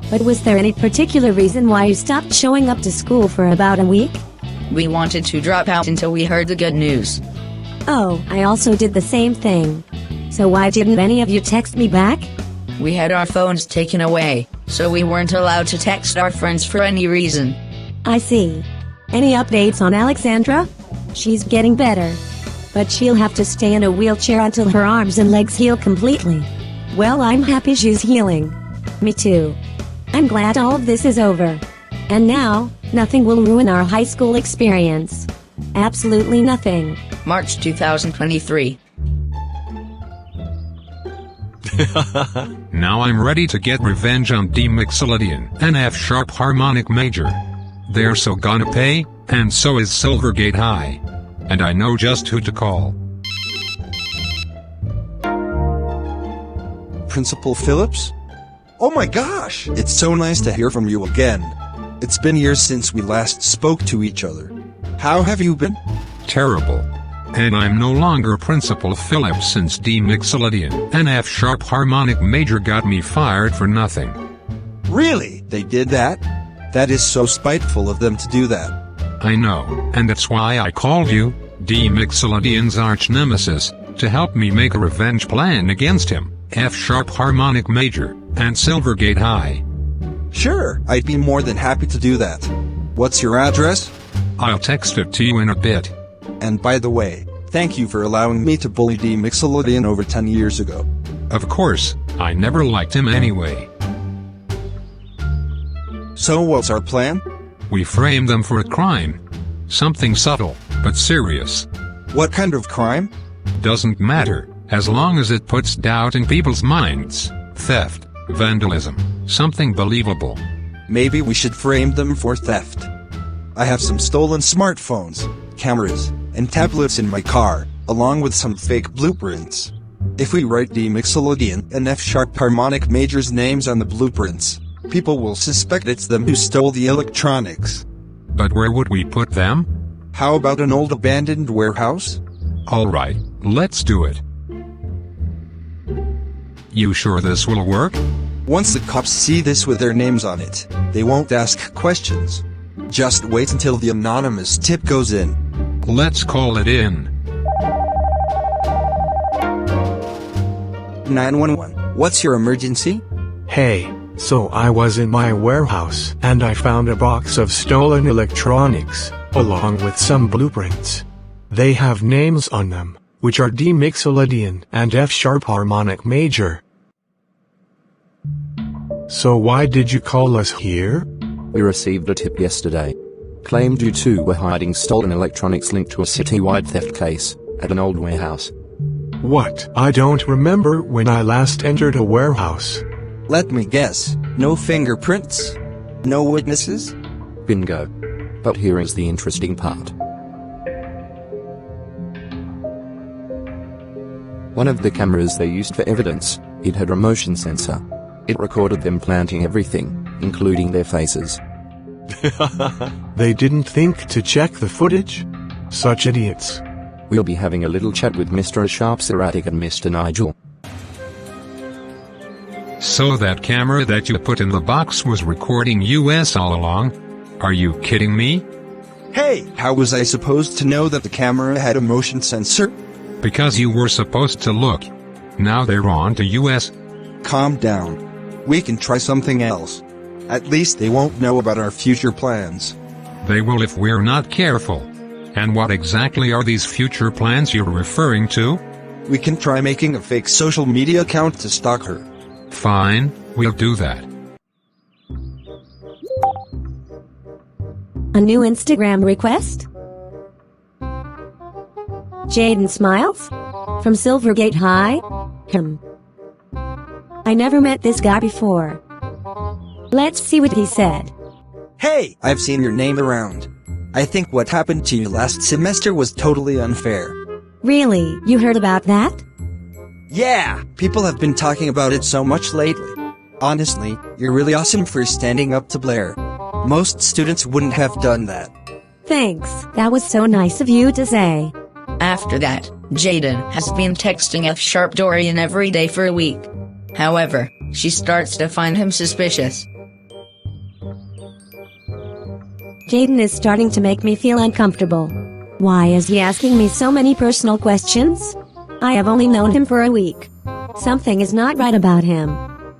But was there any particular reason why you stopped showing up to school for about a week? We wanted to drop out until we heard the good news. Oh, I also did the same thing. So why didn't any of you text me back? We had our phones taken away, so we weren't allowed to text our friends for any reason. I see. Any updates on Alexandra? She's getting better. But she'll have to stay in a wheelchair until her arms and legs heal completely. Well, I'm happy she's healing. Me too. I'm glad all of this is over. And now, nothing will ruin our high school experience. Absolutely nothing. March 2023. Now I'm ready to get revenge on D Mixolydian, an F-sharp harmonic major. They're so gonna pay, and so is Silvergate High. And I know just who to call. Principal Phillips? Oh my gosh! It's so nice to hear from you again. It's been years since we last spoke to each other. How have you been? Terrible. And I'm no longer Principal Phillips since D Mixolydian, an F-sharp harmonic major got me fired for nothing. Really? They did that? That is so spiteful of them to do that. I know, and that's why I called you, D Mixolydian's arch-nemesis, to help me make a revenge plan against him, F-sharp harmonic major, and Silvergate High. Sure, I'd be more than happy to do that. What's your address? I'll text it to you in a bit. And by the way, Thank you for allowing me to bully D Mixolydian over 10 years ago. Of course, I never liked him anyway. So what's our plan? We framed them for a crime. Something subtle, but serious. What kind of crime? Doesn't matter, as long as it puts doubt in people's minds. Theft, vandalism, something believable. Maybe we should frame them for theft. I have some stolen smartphones, cameras, and tablets in my car, along with some fake blueprints. If we write D Mixolydian and F-sharp harmonic major's names on the blueprints, people will suspect it's them who stole the electronics. But where would we put them? How about an old abandoned warehouse? Alright, let's do it. You sure this will work? Once the cops see this with their names on it, they won't ask questions. Just wait until the anonymous tip goes in. Let's call it in. 911. What's your emergency? Hey, so I was in my warehouse and I found a box of stolen electronics, along with some blueprints. They have names on them, which are D Mixolydian and F-sharp harmonic major. So why did you call us here? We received a tip yesterday. Claimed you two were hiding stolen electronics linked to a citywide theft case at an old warehouse. What? I don't remember when I last entered a warehouse. Let me guess. No fingerprints? No witnesses? Bingo. But here is the interesting part. One of the cameras they used for evidence, it had a motion sensor. It recorded them planting everything, including their faces. They didn't think to check the footage? Such idiots. We'll be having a little chat with Mr. Sharp's erratic and Mr. Nigel. So that camera that you put in the box was recording us all along? Are you kidding me? Hey, how was I supposed to know that the camera had a motion sensor? Because you were supposed to look. Now they're on to us. Calm down. We can try something else. At least they won't know about our future plans. They will if we're not careful. And what exactly are these future plans you're referring to? We can try making a fake social media account to stalk her. Fine, we'll do that. A new Instagram request? Jaden Smiles? From Silvergate High? I never met this guy before. Let's see what he said. Hey, I've seen your name around. I think what happened to you last semester was totally unfair. Really, you heard about that? Yeah, people have been talking about it so much lately. Honestly, you're really awesome for standing up to Blair. Most students wouldn't have done that. Thanks, that was so nice of you to say. After that, Jaden has been texting F-sharp Dorian every day for a week. However, she starts to find him suspicious. Jaden is starting to make me feel uncomfortable. Why is he asking me so many personal questions? I have only known him for a week. Something is not right about him.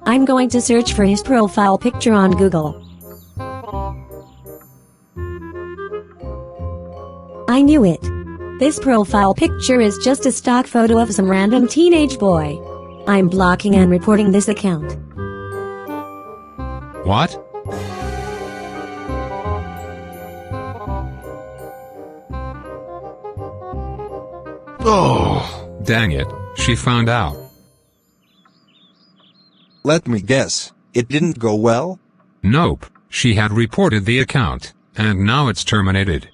I'm going to search for his profile picture on Google. I knew it. This profile picture is just a stock photo of some random teenage boy. I'm blocking and reporting this account. What? Oh, dang it, she found out. Let me guess, it didn't go well? Nope, she had reported the account, and now it's terminated.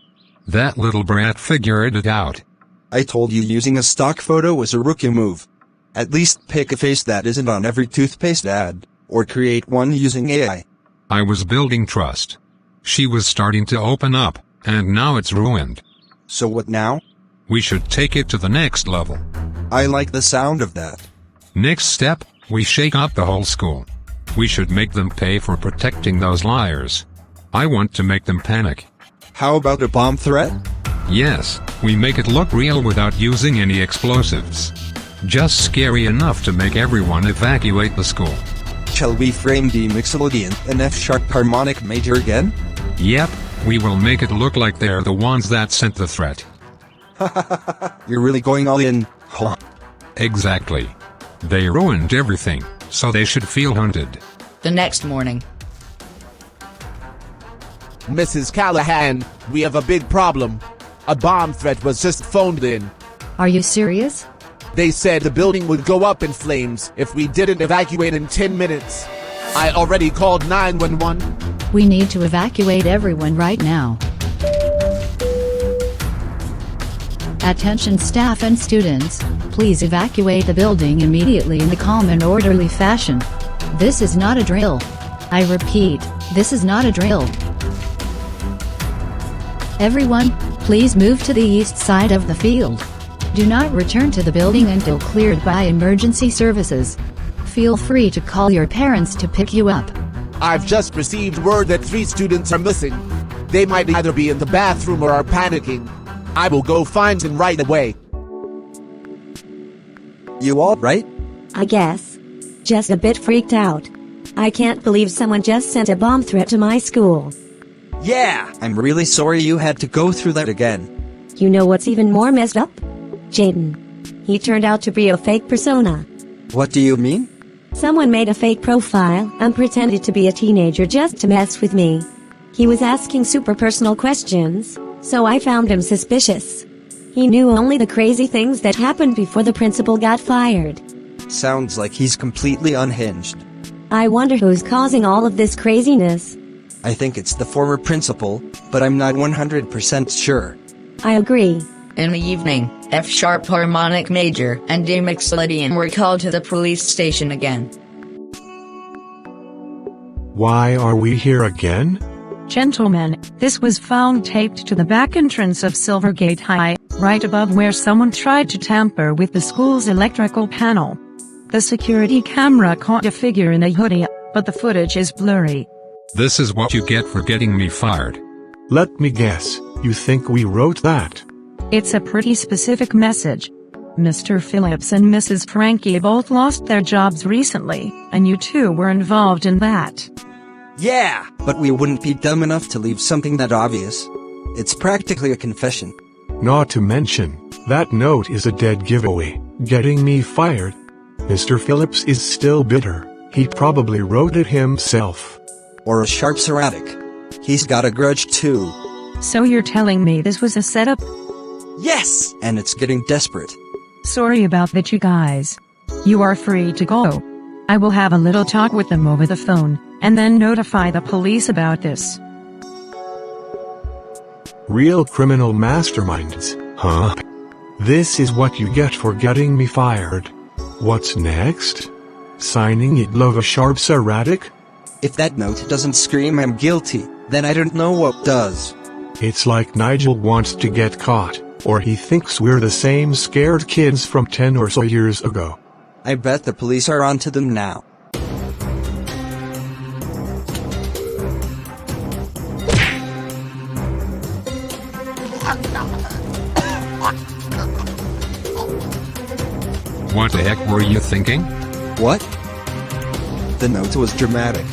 That little brat figured it out. I told you using a stock photo was a rookie move. At least pick a face that isn't on every toothpaste ad, or create one using AI. I was building trust. She was starting to open up, and now it's ruined. So what now? We should take it to the next level. I like the sound of that. Next step, we shake up the whole school. We should make them pay for protecting those liars. I want to make them panic. How about a bomb threat? Yes, we make it look real without using any explosives. Just scary enough to make everyone evacuate the school. Shall we frame D Mixolydian and F-sharp harmonic major again? Yep, we will make it look like they're the ones that sent the threat. You're really going all in, huh? Exactly. They ruined everything, so they should feel hunted. The next morning. Mrs. Callahan, we have a big problem. A bomb threat was just phoned in. Are you serious? They said the building would go up in flames if we didn't evacuate in 10 minutes. I already called 911. We need to evacuate everyone right now. Attention staff and students, please evacuate the building immediately in a calm and orderly fashion. This is not a drill. I repeat, this is not a drill. Everyone, please move to the east side of the field. Do not return to the building until cleared by emergency services. Feel free to call your parents to pick you up. I've just received word that 3 students are missing. They might either be in the bathroom or are panicking. I will go find them right away. You all right? I guess. Just a bit freaked out. I can't believe someone just sent a bomb threat to my school. Yeah! I'm really sorry you had to go through that again. You know what's even more messed up? Jaden. He turned out to be a fake persona. What do you mean? Someone made a fake profile and pretended to be a teenager just to mess with me. He was asking super personal questions, so I found him suspicious. He knew only the crazy things that happened before the principal got fired. Sounds like he's completely unhinged. I wonder who's causing all of this craziness. I think it's the former principal, but I'm not 100% sure. I agree. In the evening, F sharp harmonic major and D Mixolydian were called to the police station again. Why are we here again? Gentlemen, this was found taped to the back entrance of Silvergate High, right above where someone tried to tamper with the school's electrical panel. The security camera caught a figure in a hoodie, but the footage is blurry. This is what you get for getting me fired. Let me guess, you think we wrote that? It's a pretty specific message. Mr. Phillips and Mrs. Frankie both lost their jobs recently, and you two were involved in that. Yeah! But we wouldn't be dumb enough to leave something that obvious. It's practically a confession. Not to mention, that note is a dead giveaway, getting me fired. Mr. Phillips is still bitter. He probably wrote it himself. Or a sharp erratic. He's got a grudge too. So you're telling me this was a setup? Yes! And it's getting desperate. Sorry about that, you guys. You are free to go. I will have a little talk with them over the phone, and then notify the police about this. Real criminal masterminds, huh? This is what you get for getting me fired. What's next? Signing it love a sharp erratic? If that note doesn't scream I'm guilty, then I don't know what does. It's like Nigel wants to get caught, or he thinks we're the same scared kids from 10 or so years ago. I bet the police are onto them now. What the heck were you thinking? What? The note was dramatic.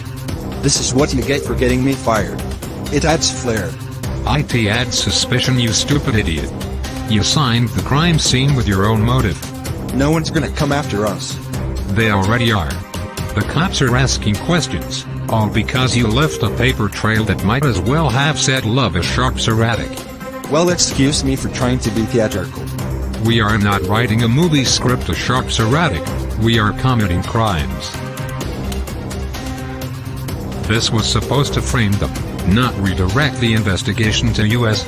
This is what you get for getting me fired. It adds flair. IT adds suspicion, you stupid idiot. You signed the crime scene with your own motive. No one's gonna come after us. They already are. The cops are asking questions, all because you left a paper trail that might as well have said love a sharp erratic. Well, excuse me for trying to be theatrical. We are not writing a movie script a sharp erratic, we are committing crimes. This was supposed to frame them, not redirect the investigation to US.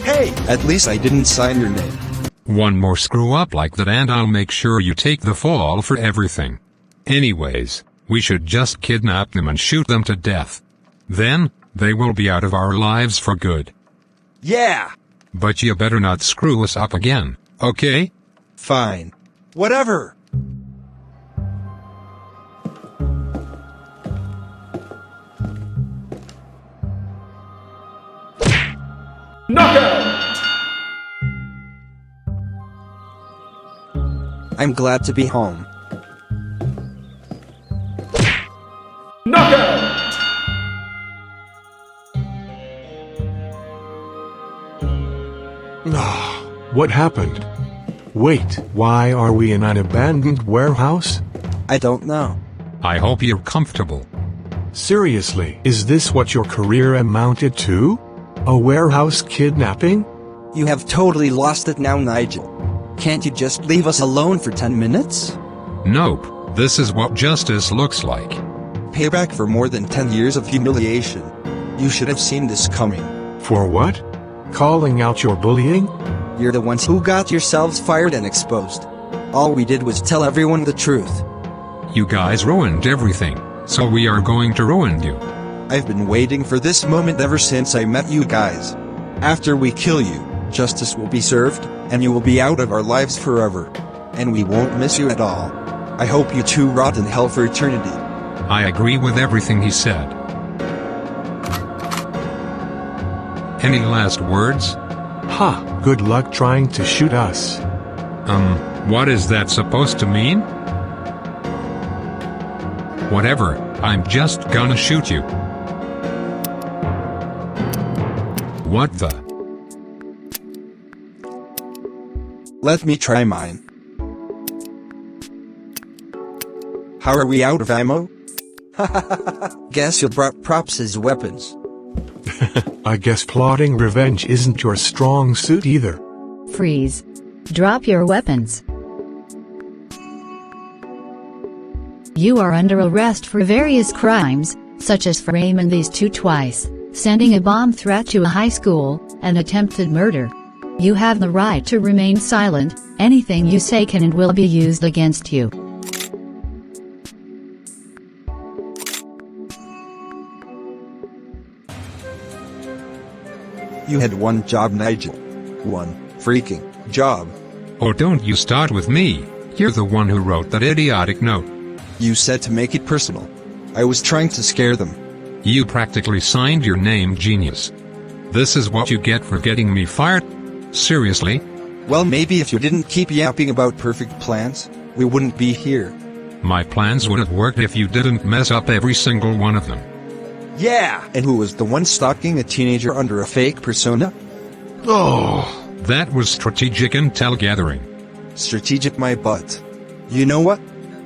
Hey, at least I didn't sign your name. One more screw up like that and I'll make sure you take the fall for everything. Anyways, we should just kidnap them and shoot them to death. Then, they will be out of our lives for good. Yeah! But you better not screw us up again, okay? Fine. Whatever! I'm glad to be home. What happened? Wait, why are we in an abandoned warehouse? I don't know. I hope you're comfortable. Seriously, is this what your career amounted to? A warehouse kidnapping? You have totally lost it now, Nigel. Can't you just leave us alone for 10 minutes? Nope, this is what justice looks like. Payback for more than 10 years of humiliation. You should have seen this coming. For what? Calling out your bullying? You're the ones who got yourselves fired and exposed. All we did was tell everyone the truth. You guys ruined everything, so we are going to ruin you. I've been waiting for this moment ever since I met you guys. After we kill you, justice will be served, and you will be out of our lives forever. And we won't miss you at all. I hope you two rot in hell for eternity. I agree with everything he said. Any last words? Ha, good luck trying to shoot us. What is that supposed to mean? Whatever, I'm just gonna shoot you. What the? Let me try mine. How are we out of ammo? Guess you brought props as weapons. I guess plotting revenge isn't your strong suit either. Freeze. Drop your weapons. You are under arrest for various crimes, such as framing these two twice, sending a bomb threat to a high school, and attempted murder. You have the right to remain silent. Anything you say can and will be used against you. You had one job, Nigel. One freaking job. Oh, don't you start with me. You're the one who wrote that idiotic note. You said to make it personal. I was trying to scare them. You practically signed your name, genius. This is what you get for getting me fired? Seriously? Well, maybe if you didn't keep yapping about perfect plans, we wouldn't be here. My plans would have worked if you didn't mess up every single one of them. Yeah! And who was the one stalking a teenager under a fake persona? Oh, that was strategic intel gathering. Strategic my butt. You know what?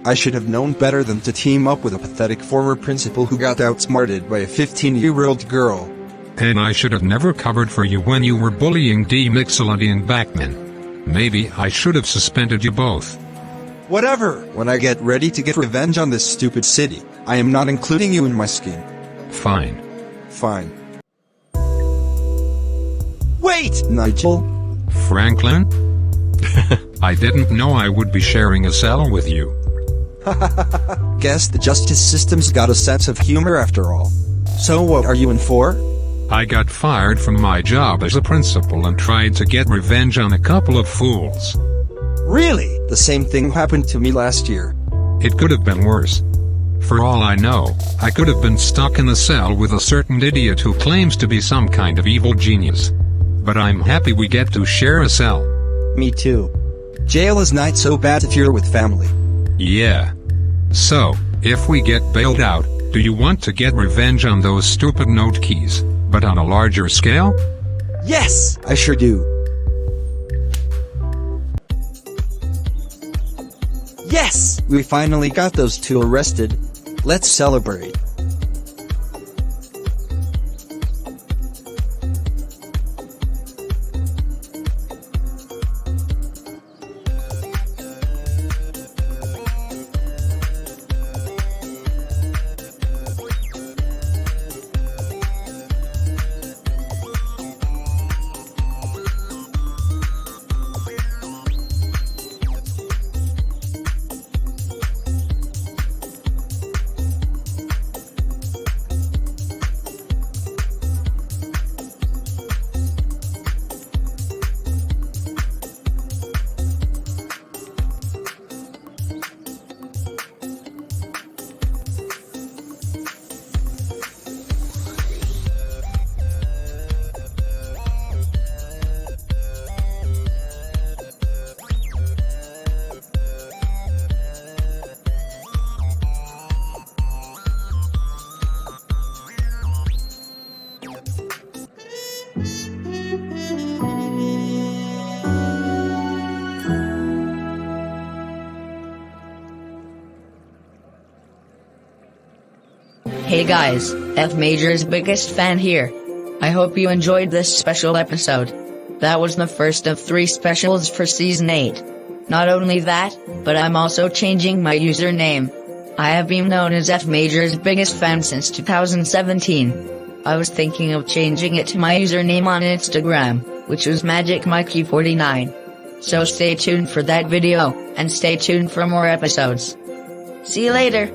I should have known better than to team up with a pathetic former principal who got outsmarted by a 15-year-old girl. And I should have never covered for you when you were bullying D Mixolydian back then. Maybe I should have suspended you both. Whatever! When I get ready to get revenge on this stupid city, I am not including you in my scheme. Fine. Fine. Wait, Nigel! Franklin? I didn't know I would be sharing a cell with you. Guess the justice system's got a sense of humor after all. So what are you in for? I got fired from my job as a principal and tried to get revenge on a couple of fools. Really? The same thing happened to me last year. It could have been worse. For all I know, I could have been stuck in a cell with a certain idiot who claims to be some kind of evil genius. But I'm happy we get to share a cell. Me too. Jail is not so bad if you're with family. Yeah. So, if we get bailed out, do you want to get revenge on those stupid note keys, but on a larger scale? Yes, I sure do. Yes! We finally got those two arrested. Let's celebrate. Hey guys, F Major's biggest fan here. I hope you enjoyed this special episode. That was the first of 3 specials for Season 8. Not only that, but I'm also changing my username. I have been known as F Major's biggest fan since 2017. I was thinking of changing it to my username on Instagram, which was MagicMikey49. So stay tuned for that video, and stay tuned for more episodes. See you later!